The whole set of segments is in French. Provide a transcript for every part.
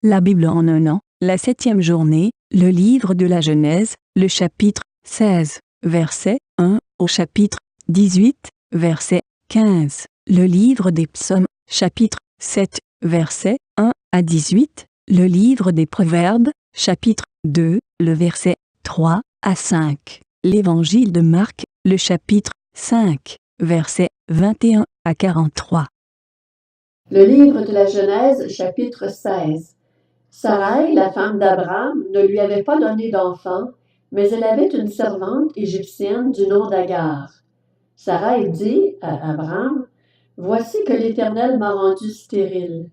La Bible en un an, la 7e journée, le livre de la Genèse, le chapitre 16, verset 1 au chapitre 18, verset 15. Le livre des psaumes, chapitre 7, verset 1 à 18. Le livre des proverbes, chapitre 2, le verset 3 à 5. L'évangile de Marc, le chapitre 5, verset 21 à 43. Le livre de la Genèse, chapitre 16. Sarai, la femme d'Abraham, ne lui avait pas donné d'enfant, mais elle avait une servante égyptienne du nom d'Agar. Sarai dit à Abraham, « Voici que l'Éternel m'a rendue stérile.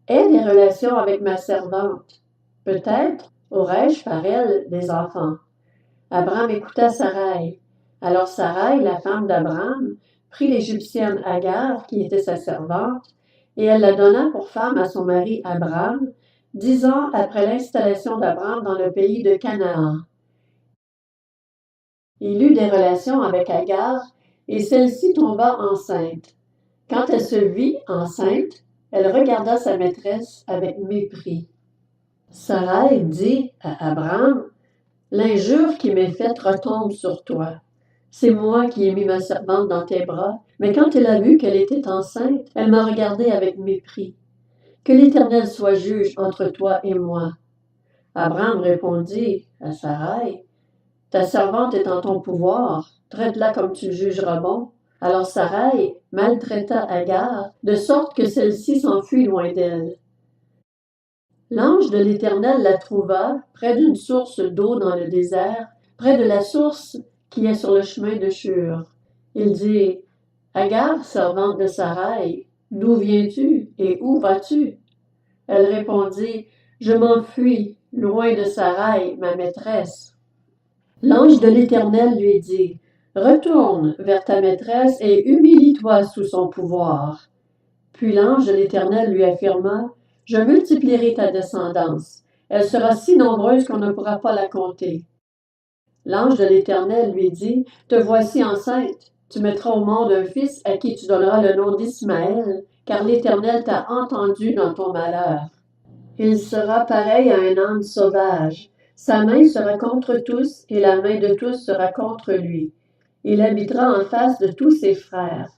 Aie des relations avec ma servante. Peut-être aurai-je par elle des enfants. » Abraham écouta Sarai. Alors Sarai, la femme d'Abraham, prit l'Égyptienne Agar, qui était sa servante, et elle la donna pour femme à son mari Abraham, 10 ans après l'installation d'Abraham dans le pays de Canaan. Il eut des relations avec Agar, et celle-ci tomba enceinte. Quand elle se vit enceinte, elle regarda sa maîtresse avec mépris. Sarai dit à Abraham, « L'injure qui m'est faite retombe sur toi. C'est moi qui ai mis ma servante dans tes bras, mais quand elle a vu qu'elle était enceinte, elle m'a regardé avec mépris. Que l'Éternel soit juge entre toi et moi. » Abraham répondit à Sarai, « Ta servante est en ton pouvoir, traite-la comme tu jugeras bon. » Alors Sarai maltraita Agar, de sorte que celle-ci s'enfuit loin d'elle. L'ange de l'Éternel la trouva près d'une source d'eau dans le désert, près de la source qui est sur le chemin de Shur. Il dit, « Agar, servante de Sarai, d'où viens-tu et où vas-tu? » Elle répondit, « Je m'enfuis, loin de Sarai, ma maîtresse. » L'ange de l'Éternel lui dit, « Retourne vers ta maîtresse et humilie-toi sous son pouvoir. » Puis l'ange de l'Éternel lui affirma, « Je multiplierai ta descendance. Elle sera si nombreuse qu'on ne pourra pas la compter. » L'ange de l'Éternel lui dit, « Te voici enceinte. Tu mettras au monde un fils à qui tu donneras le nom d'Ismaël, car l'Éternel t'a entendu dans ton malheur. Il sera pareil à un âne sauvage. Sa main sera contre tous et la main de tous sera contre lui. Il habitera en face de tous ses frères. »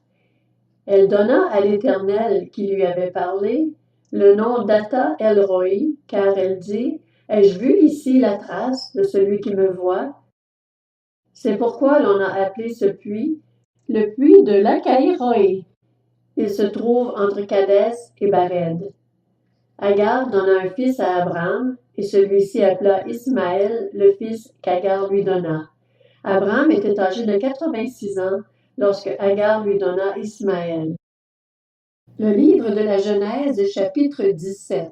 Elle donna à l'Éternel qui lui avait parlé le nom d'Ata El-Roi, car elle dit, « Ai-je vu ici la trace de celui qui me voit? » C'est pourquoi l'on a appelé ce puits le puits de Lacaï-Roi. Il se trouve entre Kadès et Bared. Agar donna un fils à Abraham, et celui-ci appela Ismaël, le fils qu'Agar lui donna. Abraham était âgé de 86 ans lorsque Agar lui donna Ismaël. Le livre de la Genèse, chapitre 17.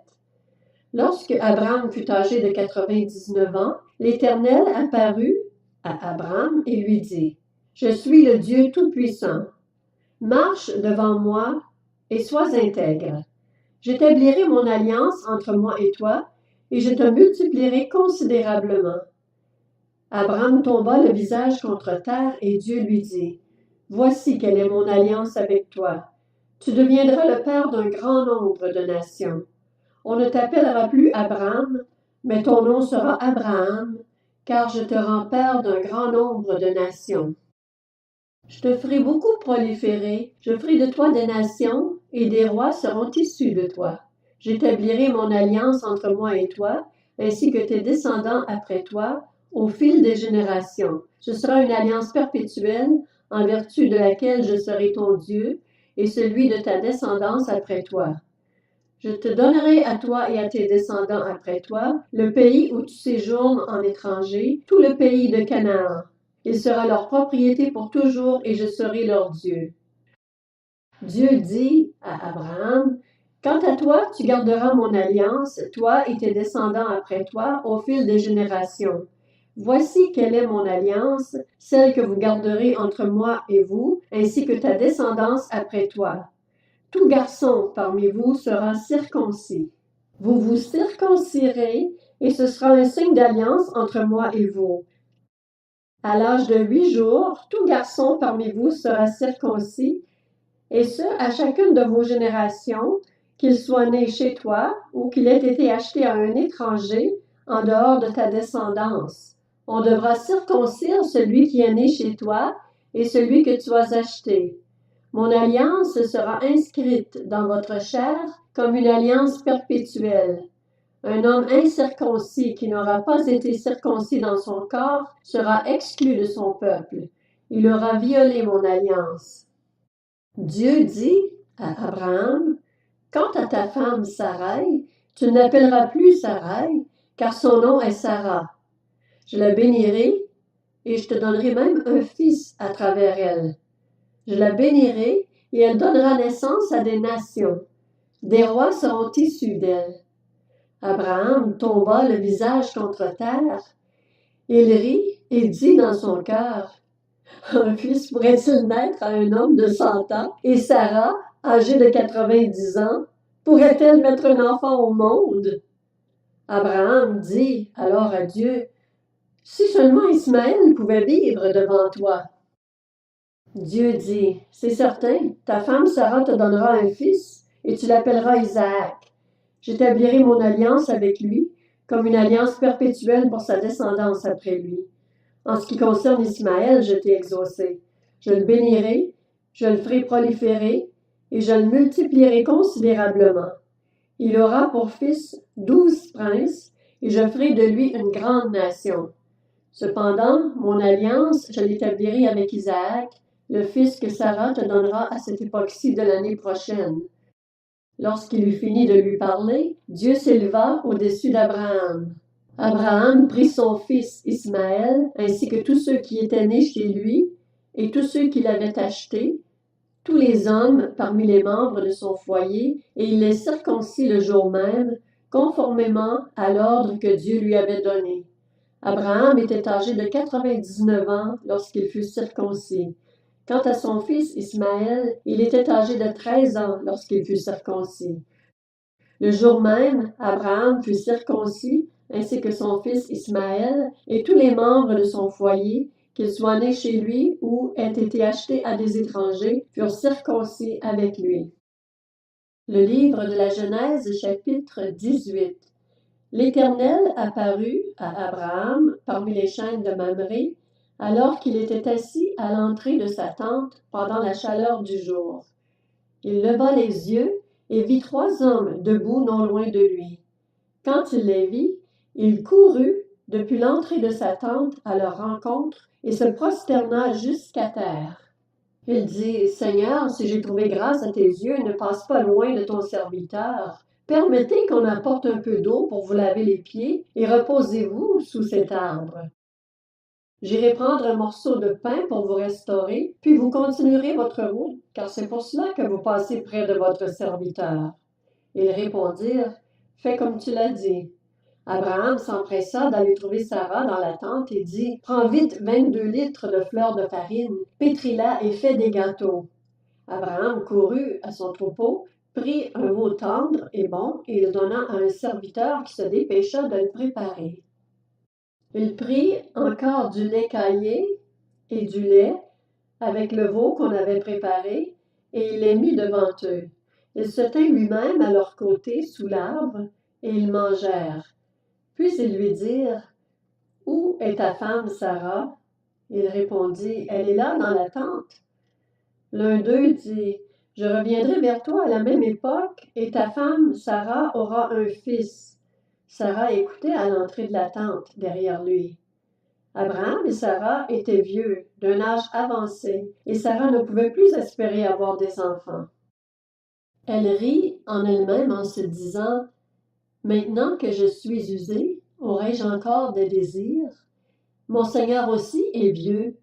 Lorsque Abraham fut âgé de 99 ans, l'Éternel apparut à Abraham et lui dit, « Je suis le Dieu Tout-Puissant. Marche devant moi et sois intègre. J'établirai mon alliance entre moi et toi, et je te multiplierai considérablement. » Abraham tomba le visage contre terre, et Dieu lui dit, « Voici quelle est mon alliance avec toi. Tu deviendras le père d'un grand nombre de nations. On ne t'appellera plus Abraham, mais ton nom sera Abraham, car je te rends père d'un grand nombre de nations. Je te ferai beaucoup proliférer, je ferai de toi des nations, et des rois seront issus de toi. J'établirai mon alliance entre moi et toi, ainsi que tes descendants après toi, au fil des générations. Ce sera une alliance perpétuelle, en vertu de laquelle je serai ton Dieu, et celui de ta descendance après toi. Je te donnerai à toi et à tes descendants après toi le pays où tu séjournes en étranger, tout le pays de Canaan. Il sera leur propriété pour toujours et je serai leur Dieu. » Dieu dit à Abraham, « Quant à toi, tu garderas mon alliance, toi et tes descendants après toi, au fil des générations. Voici quelle est mon alliance, celle que vous garderez entre moi et vous, ainsi que ta descendance après toi. Tout garçon parmi vous sera circoncis. Vous vous circoncirez, et ce sera un signe d'alliance entre moi et vous. À l'âge de 8 jours, tout garçon parmi vous sera circoncis, et ce, à chacune de vos générations, qu'il soit né chez toi ou qu'il ait été acheté à un étranger en dehors de ta descendance. On devra circoncire celui qui est né chez toi et celui que tu as acheté. Mon alliance sera inscrite dans votre chair comme une alliance perpétuelle. Un homme incirconcis qui n'aura pas été circoncis dans son corps sera exclu de son peuple. Il aura violé mon alliance. Dieu dit à Abraham, « Quant à ta femme Sarai, tu ne l'appelleras plus Sarai, car son nom est Sarah. Je la bénirai et je te donnerai même un fils à travers elle. Je la bénirai et elle donnera naissance à des nations. Des rois seront issus d'elle. » Abraham tomba le visage contre terre. Il rit et dit dans son cœur, « Un fils pourrait-il naître à un homme de 100 ans? Et Sarah, âgée de 90 ans, pourrait-elle mettre un enfant au monde? » Abraham dit alors à Dieu, « Si seulement Ismaël pouvait vivre devant toi. » Dieu dit, « C'est certain, ta femme Sarah te donnera un fils et tu l'appelleras Isaac. J'établirai mon alliance avec lui comme une alliance perpétuelle pour sa descendance après lui. En ce qui concerne Ismaël, je t'ai exaucé. Je le bénirai, je le ferai proliférer et je le multiplierai considérablement. Il aura pour fils 12 princes et je ferai de lui une grande nation. Cependant, mon alliance, je l'établirai avec Isaac, le fils que Sarah te donnera à cette époque-ci de l'année prochaine. » Lorsqu'il eut fini de lui parler, Dieu s'éleva au-dessus d'Abraham. Abraham prit son fils Ismaël, ainsi que tous ceux qui étaient nés chez lui, et tous ceux qu'il avait achetés, tous les hommes parmi les membres de son foyer, et il les circoncit le jour même, conformément à l'ordre que Dieu lui avait donné. Abraham était âgé de 99 ans lorsqu'il fut circoncis. Quant à son fils Ismaël, il était âgé de 13 ans lorsqu'il fut circoncis. Le jour même, Abraham fut circoncis, ainsi que son fils Ismaël, et tous les membres de son foyer, qu'ils soient nés chez lui ou aient été achetés à des étrangers, furent circoncis avec lui. Le livre de la Genèse, chapitre 18. L'Éternel apparut à Abraham parmi les chênes de Mamré, alors qu'il était assis à l'entrée de sa tente pendant la chaleur du jour. Il leva les yeux et vit 3 hommes debout non loin de lui. Quand il les vit, il courut depuis l'entrée de sa tente à leur rencontre et se prosterna jusqu'à terre. Il dit, « Seigneur, si j'ai trouvé grâce à tes yeux, ne passe pas loin de ton serviteur. Permettez qu'on apporte un peu d'eau pour vous laver les pieds et reposez-vous sous cet arbre. J'irai prendre un morceau de pain pour vous restaurer, puis vous continuerez votre route, car c'est pour cela que vous passez près de votre serviteur. » Ils répondirent, « Fais comme tu l'as dit. » Abraham s'empressa d'aller trouver Sarah dans la tente et dit, « Prends vite 22 litres de fleur de farine, pétris-la et fais des gâteaux. » Abraham courut à son troupeau, prit un veau tendre et bon, et il donna à un serviteur qui se dépêcha de le préparer. Il prit encore du lait caillé et du lait avec le veau qu'on avait préparé, et il les mit devant eux. Il se tint lui-même à leur côté sous l'arbre, et ils mangèrent. Puis ils lui dirent, « Où est ta femme Sarah? » Il répondit, « Elle est là dans la tente. » L'un d'eux dit, « Je reviendrai vers toi à la même époque, et ta femme Sarah aura un fils. » Sarah écoutait à l'entrée de la tente, derrière lui. Abraham et Sarah étaient vieux, d'un âge avancé, et Sarah ne pouvait plus espérer avoir des enfants. Elle rit en elle-même en se disant, « Maintenant que je suis usée, aurai-je encore des désirs? Mon Seigneur aussi est vieux. »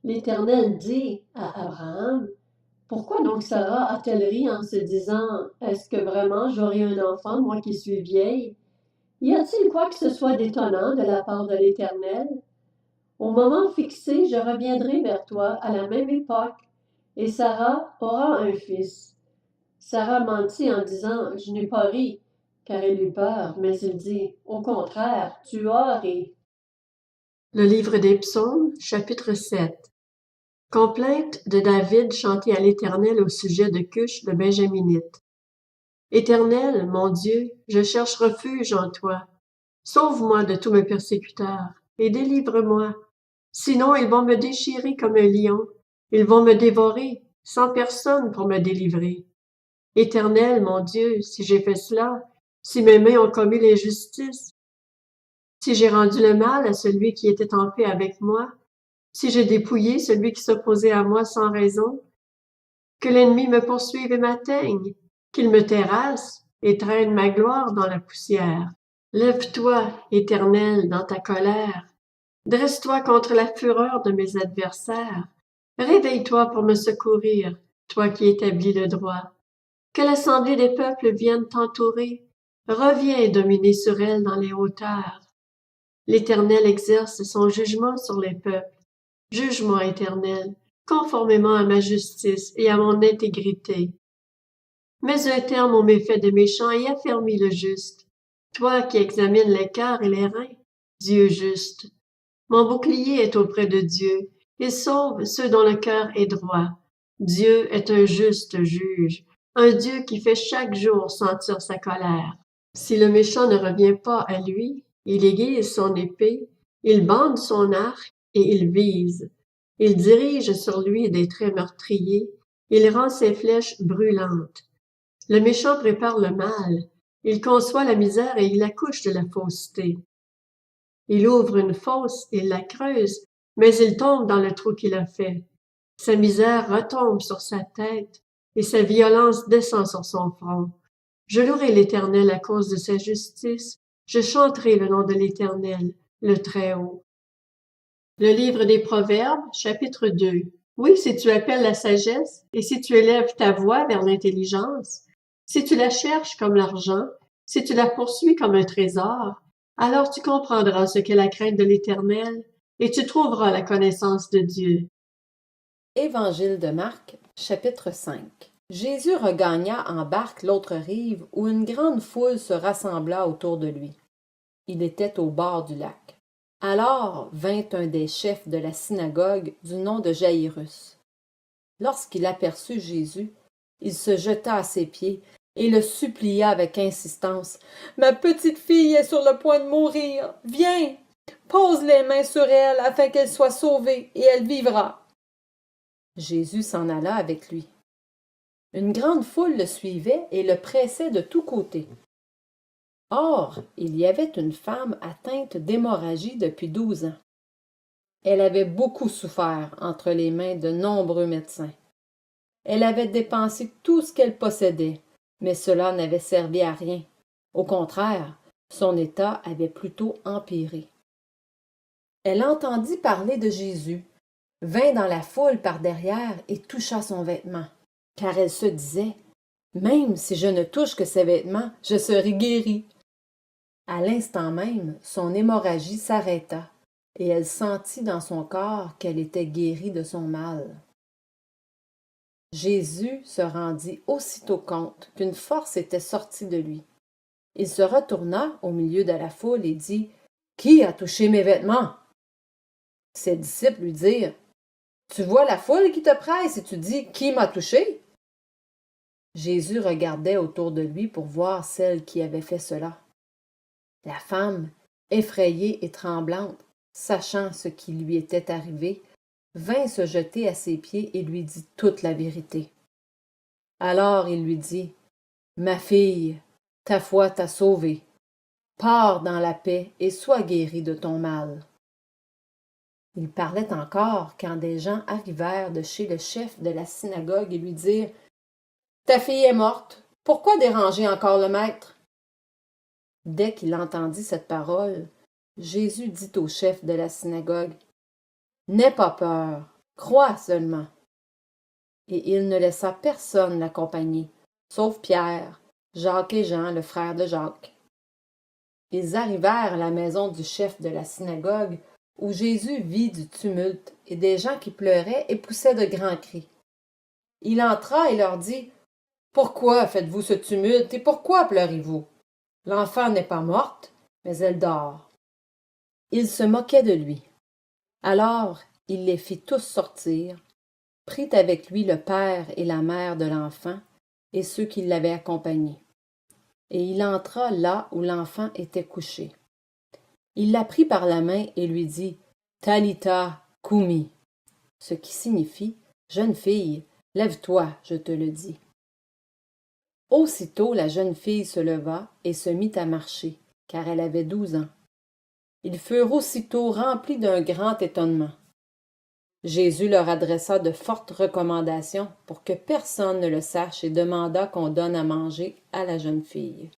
L'Éternel dit à Abraham, « Pourquoi donc Sarah a-t-elle ri en se disant, « Est-ce que vraiment j'aurai un enfant, moi qui suis vieille? » Y a-t-il quoi que ce soit d'étonnant de la part de l'Éternel? Au moment fixé, je reviendrai vers toi à la même époque, et Sarah aura un fils. Sarah mentit en disant, « Je n'ai pas ri, » car elle eut peur, mais il dit, « Au contraire, tu as ri. » Le livre des Psaumes, chapitre 7. Complainte de David chantée à l'Éternel au sujet de Cush le Benjaminite. Éternel, mon Dieu, je cherche refuge en toi. Sauve-moi de tous mes persécuteurs et délivre-moi. Sinon, ils vont me déchirer comme un lion. Ils vont me dévorer, sans personne pour me délivrer. Éternel, mon Dieu, si j'ai fait cela, si mes mains ont commis l'injustice, si j'ai rendu le mal à celui qui était en paix avec moi, si j'ai dépouillé celui qui s'opposait à moi sans raison, que l'ennemi me poursuive et m'atteigne, qu'il me terrasse et traîne ma gloire dans la poussière. Lève-toi, Éternel, dans ta colère. Dresse-toi contre la fureur de mes adversaires. Réveille-toi pour me secourir, toi qui établis le droit. Que l'assemblée des peuples vienne t'entourer. Reviens dominer sur elle dans les hauteurs. L'Éternel exerce son jugement sur les peuples. Juge-moi, Éternel, conformément à ma justice et à mon intégrité. Mets un terme aux méfaits des méchants et affermis le juste. Toi qui examines les cœurs et les reins, Dieu juste. Mon bouclier est auprès de Dieu. Il sauve ceux dont le cœur est droit. Dieu est un juste juge, un Dieu qui fait chaque jour sentir sa colère. Si le méchant ne revient pas à lui, il aiguise son épée, il bande son arc et il vise. Il dirige sur lui des traits meurtriers, il rend ses flèches brûlantes. Le méchant prépare le mal, il conçoit la misère et il accouche de la fausseté. Il ouvre une fosse, il la creuse, mais il tombe dans le trou qu'il a fait. Sa misère retombe sur sa tête, et sa violence descend sur son front. Je louerai l'Éternel à cause de sa justice, je chanterai le nom de l'Éternel, le Très-Haut. Le livre des Proverbes, chapitre 2. Oui, si tu appelles la sagesse, et si tu élèves ta voix vers l'intelligence, si tu la cherches comme l'argent, si tu la poursuis comme un trésor, alors tu comprendras ce qu'est la crainte de l'Éternel, et tu trouveras la connaissance de Dieu. Évangile de Marc, chapitre 5. Jésus regagna en barque l'autre rive, où une grande foule se rassembla autour de lui. Il était au bord du lac. Alors vint un des chefs de la synagogue du nom de Jaïrus. Lorsqu'il aperçut Jésus, il se jeta à ses pieds et le supplia avec insistance. « Ma petite fille est sur le point de mourir. Viens, pose les mains sur elle afin qu'elle soit sauvée et elle vivra. » Jésus s'en alla avec lui. Une grande foule le suivait et le pressait de tous côtés. Or, il y avait une femme atteinte d'hémorragie depuis 12 ans. Elle avait beaucoup souffert entre les mains de nombreux médecins. Elle avait dépensé tout ce qu'elle possédait, mais cela n'avait servi à rien. Au contraire, son état avait plutôt empiré. Elle entendit parler de Jésus, vint dans la foule par derrière et toucha son vêtement, car elle se disait « Même si je ne touche que ses vêtements, je serai guérie. » À l'instant même, son hémorragie s'arrêta, et elle sentit dans son corps qu'elle était guérie de son mal. Jésus se rendit aussitôt compte qu'une force était sortie de lui. Il se retourna au milieu de la foule et dit « Qui a touché mes vêtements? » Ses disciples lui dirent « Tu vois la foule qui te presse et tu dis « Qui m'a touché? » Jésus regardait autour de lui pour voir celle qui avait fait cela. La femme, effrayée et tremblante, sachant ce qui lui était arrivé, vint se jeter à ses pieds et lui dit toute la vérité. Alors il lui dit « Ma fille, ta foi t'a sauvée. Pars dans la paix et sois guérie de ton mal. » Il parlait encore quand des gens arrivèrent de chez le chef de la synagogue et lui dirent « Ta fille est morte. Pourquoi déranger encore le maître? » Dès qu'il entendit cette parole, Jésus dit au chef de la synagogue « N'aie pas peur, crois seulement. » Et il ne laissa personne l'accompagner, sauf Pierre, Jacques et Jean, le frère de Jacques. Ils arrivèrent à la maison du chef de la synagogue, où Jésus vit du tumulte et des gens qui pleuraient et poussaient de grands cris. Il entra et leur dit « Pourquoi faites-vous ce tumulte et pourquoi pleurez-vous? L'enfant n'est pas morte, mais elle dort. » Ils se moquaient de lui. Alors il les fit tous sortir, prit avec lui le père et la mère de l'enfant et ceux qui l'avaient accompagné. et il entra là où l'enfant était couché. Il la prit par la main et lui dit « Talitha Kumi », ce qui signifie « Jeune fille, lève-toi, je te le dis ». Aussitôt la jeune fille se leva et se mit à marcher, car elle avait 12 ans. Ils furent aussitôt remplis d'un grand étonnement. Jésus leur adressa de fortes recommandations pour que personne ne le sache et demanda qu'on donne à manger à la jeune fille.